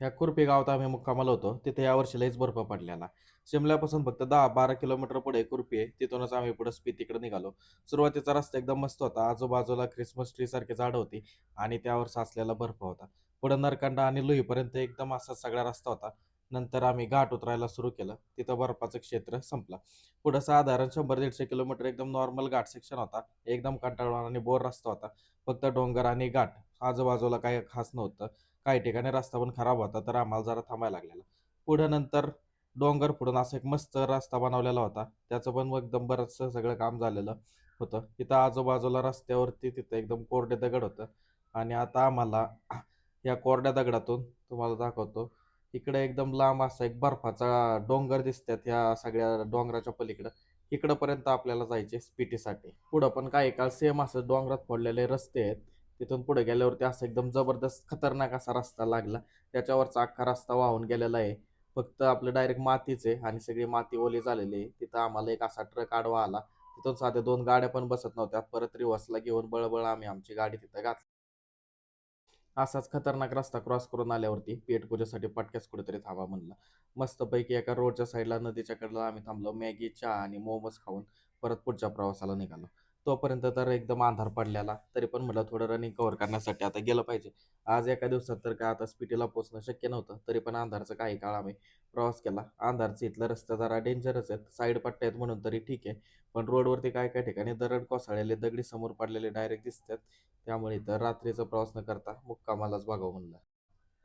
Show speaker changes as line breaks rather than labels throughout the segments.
ह्या कुर्पी गावात आम्ही मुक्कामाला होतो. तिथे यावर्षी लईच बर्फ पडलेला. शिमल्यापासून फक्त 10-12 किलोमीटर पुढे कुर्पी आहे. तिथूनच आम्ही पुढे स्पितीकडे निघालो. सुरुवातीचा रस्ता एकदम मस्त होता. आजूबाजूला ख्रिसमस ट्री सारखी झाडं होती आणि त्यावर साचलेला बर्फ होता. पुढे नरकंडा आणि लुईपर्यंत एकदम असा सगळा रस्ता होता. नंतर आम्ही घाट उतरायला सुरू केलं. तिथं बर्फाचं क्षेत्र संपलं. पुढं साधारण 100-150 किलोमीटर एकदम नॉर्मल घाट सेक्शन होता. एकदम कंटाळवाणा आणि बोर रस्ता होता. फक्त डोंगर आणि घाट. आजूबाजूला काही खास नव्हतं. काही ठिकाणी रस्ता पण खराब होता, तर आम्हाला जरा थांबायला लागलेलं. पुढं नंतर डोंगर फोडून असा एक मस्त रस्ता बनवलेला होता. त्याचं पण एकदम बरचसं सगळं काम झालेलं होतं. तिथं आजूबाजूला रस्त्यावरती तिथं एकदम कोरडे दगड होतं आणि आता आम्हाला या कोरड्या दगडातून तुम्हाला दाखवतो. इकडे एकदम लांब असा एक बर्फाचा डोंगर दिसतात ह्या सगळ्या डोंगराच्या पलीकडं. इकडंपर्यंत आपल्याला जायचे स्पिटीसाठी. पुढं पण काही काळ सेम असं डोंगरात फोडलेले रस्ते आहेत. तिथून पुढे गेल्यावरती असं एकदम जबरदस्त खतरनाक असा रस्ता लागला. त्याच्यावरचा अख्खा रस्ता वाहून गेलेला आहे. फक्त आपलं डायरेक्ट मातीच आहे आणि सगळी माती ओली झालेली आहे. तिथं आम्हाला एक असा ट्रक आडवा आला. तिथून साध्या 2 गाड्या पण बसत नव्हत्या. परत रिव्हर्सला घेऊन बळबळ आम्ही आमची गाडी तिथं घातली. असाच खतरनाक रस्ता क्रॉस करून आल्यावरती पेट पूजेसाठी पटक्यास कुठेतरी थांबा म्हणलं. मस्तपैकी एका रोडच्या साईडला नदीच्या कडेला आम्ही थांबलो. मॅगी, चहा आणि मोमोज खाऊन परत पुढच्या प्रवासाला निघालो. तोपर्यंत तर एकदम अंधार पडलेला. तरी पण म्हटलं थोडं रनिंग कव्हर करण्यासाठी आता गेलं पाहिजे. आज एका दिवसात तर काय आता स्पिटीला पोहोचणं शक्य नव्हतं. तरी पण अंधारचं काही काळ आम्ही प्रवास केला. अंधारचं इथलं रस्ते जरा डेंजरच आहेत. साईड पट्ट्या आहेत म्हणून तरी ठीक आहे. पण रोडवरती काय काय ठिकाणी दरड कोसळलेले दगडी समोर पडलेले डायरेक्ट दिसतात. त्यामुळे इथं रात्रीचा प्रवास न करता मुक्कामालाच बघावं म्हणलं.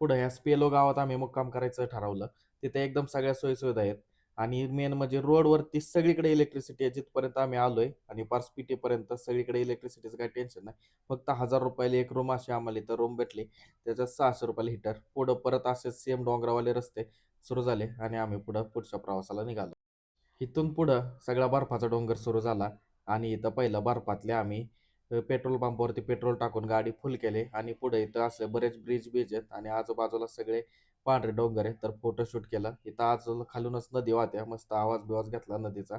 पुढे ह्या स्पेलो गावात आम्ही मुक्काम करायचं ठरवलं. तिथे एकदम सगळ्या सोयीसुविधा आहेत आणि मेन म्हणजे रोडवरती सगळीकडे इलेक्ट्रिसिटी आहे. जिथपर्यंत आम्ही आलोय आणि पार स्पिटीपर्यंत सगळीकडे इलेक्ट्रिसिटीचं काही टेन्शन नाही. फक्त ₹1000 एक रूम अशी आम्हाला इथं रूम भेटली. त्याच्यात ₹600 हीटर. पुढं परत असे सेम डोंगरावाले रस्ते सुरू झाले आणि आम्ही पुढच्या प्रवासाला निघालो. इथून पुढं सगळा बर्फाचा डोंगर सुरू झाला आणि इथं पहिलं बर्फातले आम्ही पेट्रोल पंपावरती पेट्रोल टाकून गाडी फुल केली आणि पुढे इथं असे बरेच ब्रिज आहेत आणि आजूबाजूला सगळे पांढरे डोंगर आहेत. तर फोटोशूट केलं. इथं आज खालूनच नदी वाहत्या. मस्त आवाज बिवाज घेतला नदीचा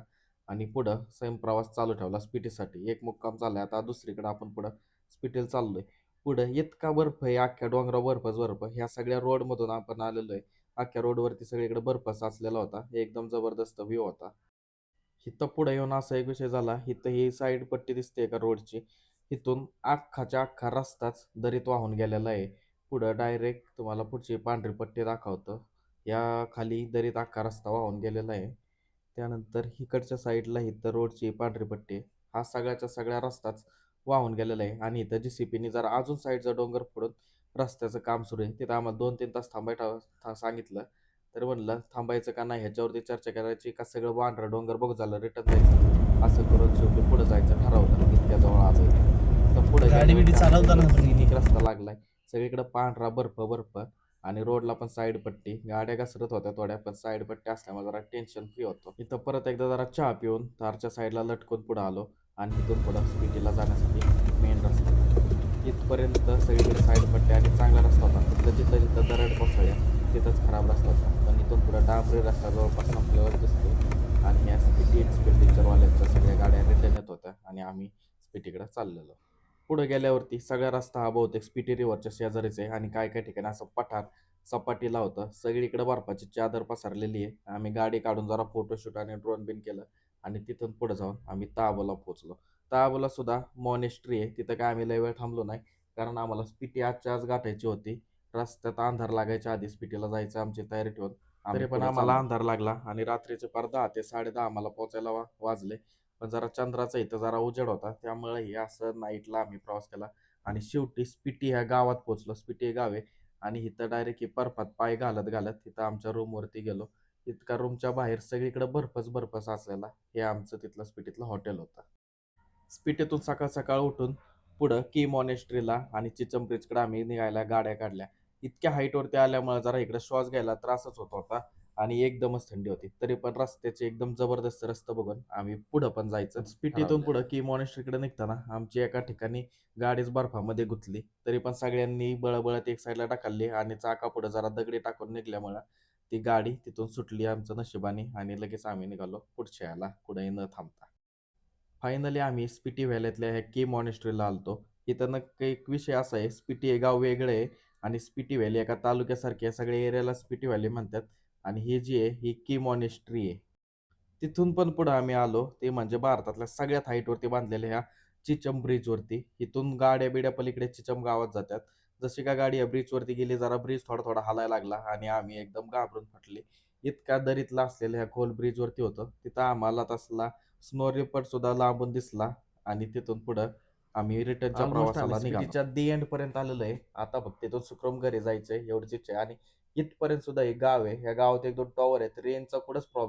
आणि पुढं सेम प्रवास चालू ठेवला स्पिटीसाठी. एक मुक्काम झालाय आता दुसरीकडे आपण पुढं स्पिटीला चाललोय. पुढं इतका बर्फ आहे, अख्ख्या डोंगरावर बर्फच बर्फ. ह्या सगळ्या रोडमधून आपण आलेलो आहे. अख्ख्या रोडवरती सगळीकडे बर्फ साचलेला होता. एकदम जबरदस्त व्ह्यू होता. इथं पुढे येऊन असा एक विषय झाला. इथं ही साईड पट्टी दिसते का रोडची. इथून अख्खाच्या अख्खा रस्ताच दरीत वाहून गेलेला आहे. पुढं डायरेक्ट तुम्हाला पुढची पांढरी पट्टी दाखवतं. या खाली दरीत अख्खा रस्ता वाहून गेलेला आहे. त्यानंतर इकडच्या साईडला इथं रोडची पांढरी पट्टी आहे. हा सगळ्याच्या सगळा रस्ताच वाहून गेलेला आहे आणि इथं JCPने जरा अजून साईडचा डोंगर फोडून रस्त्याचं काम सुरू आहे. तिथं आम्हाला 2-3 तास थांबायला सांगितलं. तर म्हणलं थांबायचं का नाही ह्याच्यावरती चर्चा करायची का सगळं पांढरं डोंगर बघ झालं रिटर्न जायचं. असं करून शेवटी पुढे जायचं ठरवलं. इतक्या जवळ आलोय तर पुढे
गाडी बिडी
गेल्यावरती असा
चालवताना
एकदम
तुम्ही?
सिनिक रस्ता लागलाय. सगळीकडे पांढरा बर्फ बर्फ आणि रोडला पण साईड पट्टी. गाड्या घसरत होत्या थोड्या, पण साईड पट्टी असल्यामुळे जरा टेन्शन फ्री होतो. इथं परत एकदा जरा चहा पिऊन तारच्या साईडला लटकून पुढे आलो आणि इथून पुढं स्पिटीला जाण्यासाठी मेन रस्ता. इथपर्यंत सगळीकडे साईड पट्ट्या आणि चांगला रस्ता होता. फक्त जिथं जिथं दरड कोसळल्या तिथंच खराब रस्ता होता. पण इथून पुढं डांबरी रस्ता जवळपास संपल्यावर दिसतो आणि ह्या स्पिटी एक्सपेंडिचरवाल्यांच्या सगळ्या गाड्या रिटर्न येत होत्या आणि आम्ही स्पिटीकडे चाललेलो. पुढे गेल्यावरती सगळा रस्ता हा बहुतेक स्पिटी रिव्हरच्या शेजारीच आहे आणि काय काय ठिकाणी असं पठार सपाटीला होतं. सगळीकडे बर्फाची चादर पसरलेली आहे. आम्ही गाडी काढून जरा फोटोशूट आणि ड्रोन बिन केलं आणि तिथून पुढे जाऊन आम्ही ताबोला पोहोचलो. ताबोला सुद्धा मॉनेस्ट्री आहे. तिथं काय आम्ही लय वेळ थांबलो नाही, कारण आम्हाला स्पिटी आजच्या आज गाठायची होती. रस्त्यात अंधार लागायच्या आधी स्पिटीला जायचं आमची तयारी ठेवून तरी पण आम्हाला अंधार लागला आणि रात्रीचे पार 10 ते 10:30 आम्हाला पोहोचायला वाजले. पण जरा चंद्राचा इथं जरा उजेड होता, त्यामुळे हे असं नाईटला आम्ही प्रवास केला आणि शेवटी स्पिटी ह्या गावात पोहोचलो. स्पिटी हे गाव आहे आणि इथं डायरेक्ट बर्फात पाय घालत घालत तिथं आमच्या रूमवरती गेलो. इतका रूमच्या बाहेर सगळीकडे बर्फच बर्फ साचलेला. हे आमचं तिथलं स्पिटीतलं हॉटेल होतं. स्पिटीतून सकाळ सकाळ उठून पुढं की मॉनेस्ट्रीला आणि चिचम ब्रिजकडे आम्ही निघायला गाड्या काढल्या. इतक्या हाईटवरती आल्यामुळे जरा इकडे श्वास घ्यायला त्रासच होत होता आणि एकदमच थंडी होती. तरी पण रस्त्याचे एकदम जबरदस्त रस्ता बघून आम्ही पुढं पण जायचं स्पिटीतून पुढं की मॉनेस्ट्रीकडे निघताना आमची एका ठिकाणी गाडीच बर्फामध्ये गुंतली. तरी पण सगळ्यांनी बळबळत एक साईडला ढकलली आणि चाका पुढे जरा दगडी टाकून निघल्यामुळं ती गाडी तिथून सुटली आमच्या नशिबाने आणि लगेच आम्ही निघालो पुढच्या याला कुठेही न थांबता. फायनली आम्ही स्पिटी व्हॅलीतल्या ह्या के मॉनेस्ट्रीला आलतो. इथं नक्की एक विषय असा आहे, स्पिटी हे गाव वेगळं आहे आणि स्पिटी व्हॅली एका तालुक्यासारखी या सगळ्या एरियाला स्पिटी व्हॅली म्हणतात. आणि ही जी आहे ही की मॉनेस्ट्री आहे. तिथून पण पुढे आम्ही आलो ते म्हणजे भारतातल्या सगळ्यात हाईटवरती बांधलेल्या ह्या चिचम ब्रिजवरती. इथून गाड्या बिड्या पलीकडे चिचम गावात जातात. जशी का गाडी या ब्रिजवरती गेली जरा ब्रिज थोडा थोडा हलायला लागला आणि आम्ही एकदम घाबरून फटले. इतका दरीतला असलेल्या ह्या खोल ब्रिजवरती होतं. तिथं आम्हाला तसला स्नो लेपर्ड सुद्धा लांबून दिसला. आणि तिथून पुढं आम्ही रिटर्नच्या
ऑलमोस्ट आम्ही
प्रवासाला निघालो.
स्पिटीच्या
स्पिटीच्या दी एंड पर्यंत आलेलो आहे. आता फक्त इथून सुखरूम घरी जायचंय एवढीच इच्छा आहे. आणि इथपर्यंत सुद्धा एक गाव आहे. या गावात एक दोन टॉवर आहेत. रेंजचा कुठंच प्रॉब्लेम